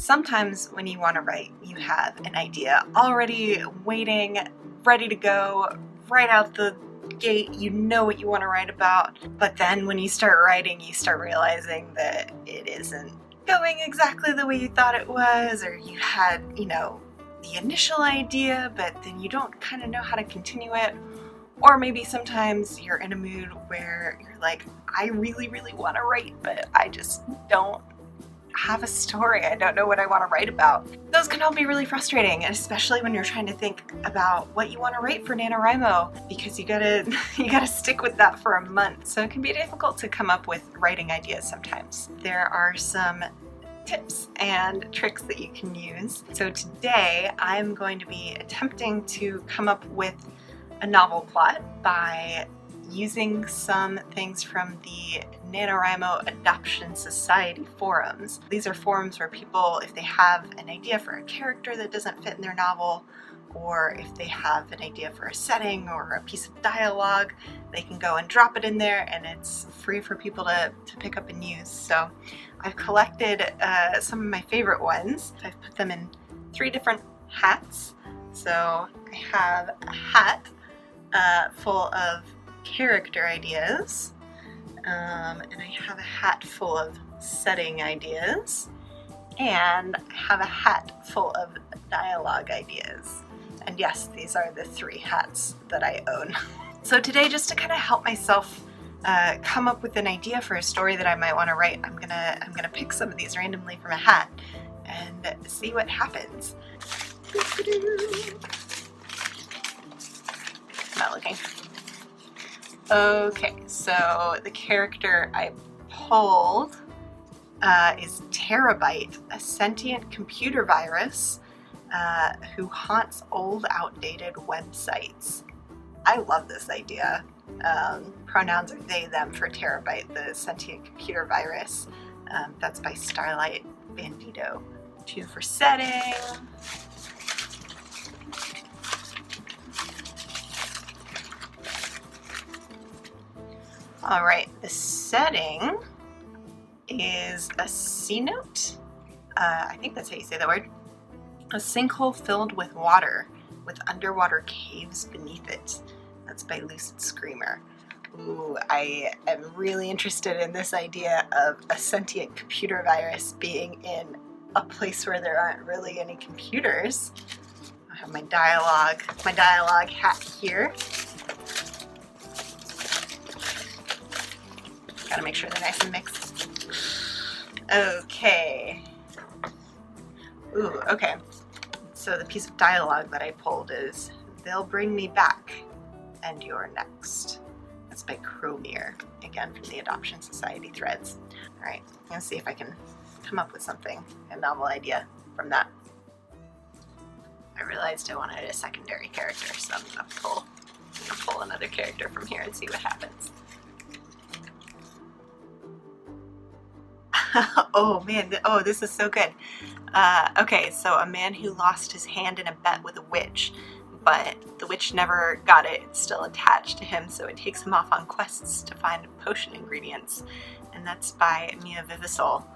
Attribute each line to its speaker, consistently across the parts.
Speaker 1: Sometimes when you want to write, you have an idea already waiting, ready to go, right out the gate. You know what you want to write about, but then when you start writing, you start realizing that it isn't going exactly the way you thought it was, or you had, the initial idea, but then you don't kind of know how to continue it. Or maybe sometimes you're in a mood where you're like, I really, really want to write, but I just don't have a story. I don't know what I want to write about. Those can all be really frustrating, especially when you're trying to think about what you want to write for NaNoWriMo, because you gotta stick with that for a month. So it can be difficult to come up with writing ideas sometimes. There are some tips and tricks that you can use. So today I'm going to be attempting to come up with a novel plot by using some things from the NaNoWriMo Adoption Society forums. These are forums where people, if they have an idea for a character that doesn't fit in their novel, or if they have an idea for a setting or a piece of dialogue, they can go and drop it in there, and it's free for people to pick up and use. So I've collected some of my favorite ones. I've put them in 3 different hats. So I have a hat full of character ideas, and I have a hat full of setting ideas, and I have a hat full of dialogue ideas. And yes, these are the 3 hats that I own. So today, just to kind of help myself come up with an idea for a story that I might want to write, I'm gonna pick some of these randomly from a hat and see what happens. Not looking. Okay, so the character I pulled is Terabyte, a sentient computer virus who haunts old, outdated websites. I love this idea. Pronouns are they, them for Terabyte, the sentient computer virus. That's by Starlight Bandito. 2 for setting. All right, the setting is a sea note. I think that's how you say that word. A sinkhole filled with water, with underwater caves beneath it. That's by Lucid Screamer. Ooh, I am really interested in this idea of a sentient computer virus being in a place where there aren't really any computers. I have my dialogue hat here. Gotta make sure they're nice and mixed. Okay. Ooh, okay. So the piece of dialogue that I pulled is, "They'll bring me back, and you're next." That's by Cromier, again from the Adoption Society threads. All right, I'm gonna see if I can come up with something, a novel idea from that. I realized I wanted a secondary character, so I'm gonna pull another character from here and see what happens. Oh man, this is so good. Okay, so a man who lost his hand in a bet with a witch, but the witch never got it. It's still attached to him, so it takes him off on quests to find potion ingredients, and that's by Mia Vivisol.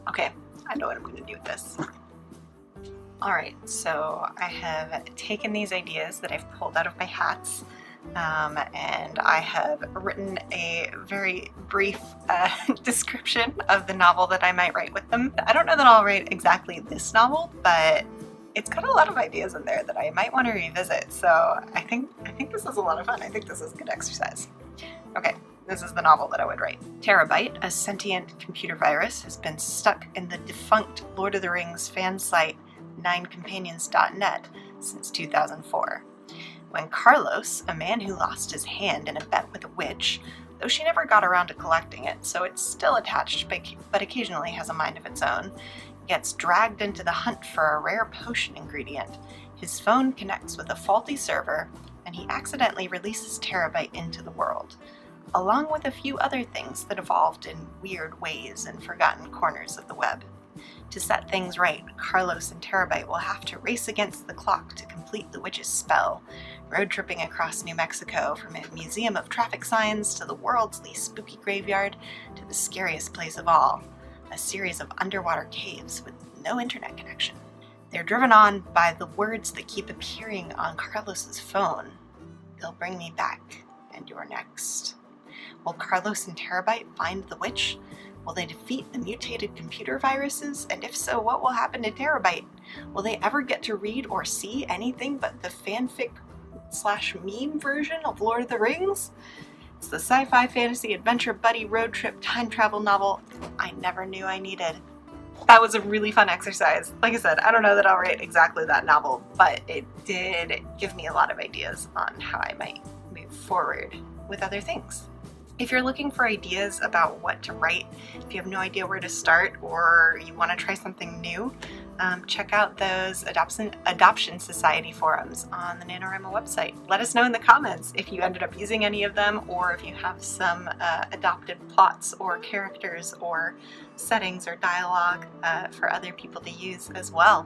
Speaker 1: Okay, I know what I'm going to do with this. Alright, so I have taken these ideas that I've pulled out of my hats, and I have written a very brief description of the novel that I might write with them. I don't know that I'll write exactly this novel, but it's got a lot of ideas in there that I might want to revisit, so I think this is a lot of fun. I think this is good exercise. Okay, this is the novel that I would write. Terabyte, a sentient computer virus, has been stuck in the defunct Lord of the Rings fan site 9companions.net since 2004. When Carlos, a man who lost his hand in a bet with a witch, though she never got around to collecting it, so it's still attached but occasionally has a mind of its own, gets dragged into the hunt for a rare potion ingredient, his phone connects with a faulty server, and he accidentally releases Terabyte into the world, along with a few other things that evolved in weird ways in forgotten corners of the web. To set things right, Carlos and Terabyte will have to race against the clock to complete the witch's spell, road tripping across New Mexico from a museum of traffic signs to the world's least spooky graveyard to the scariest place of all, a series of underwater caves with no internet connection. They're driven on by the words that keep appearing on Carlos's phone. They'll bring me back, and you're next. Will Carlos and Terabyte find the witch? Will they defeat the mutated computer viruses? And if so, what will happen to Terabyte? Will they ever get to read or see anything but the fanfic/meme version of Lord of the Rings? It's the sci-fi fantasy adventure buddy road trip time travel novel I never knew I needed. That was a really fun exercise. Like I said, I don't know that I'll write exactly that novel, but it did give me a lot of ideas on how I might move forward with other things. If you're looking for ideas about what to write, if you have no idea where to start or you want to try something new, check out those Adoption Society forums on the NaNoWriMo website. Let us know in the comments if you ended up using any of them or if you have some adopted plots or characters or settings or dialogue for other people to use as well.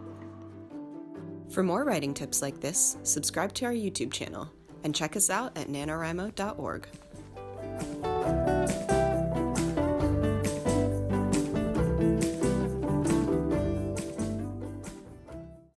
Speaker 2: For more writing tips like this, subscribe to our YouTube channel and check us out at nanowrimo.org.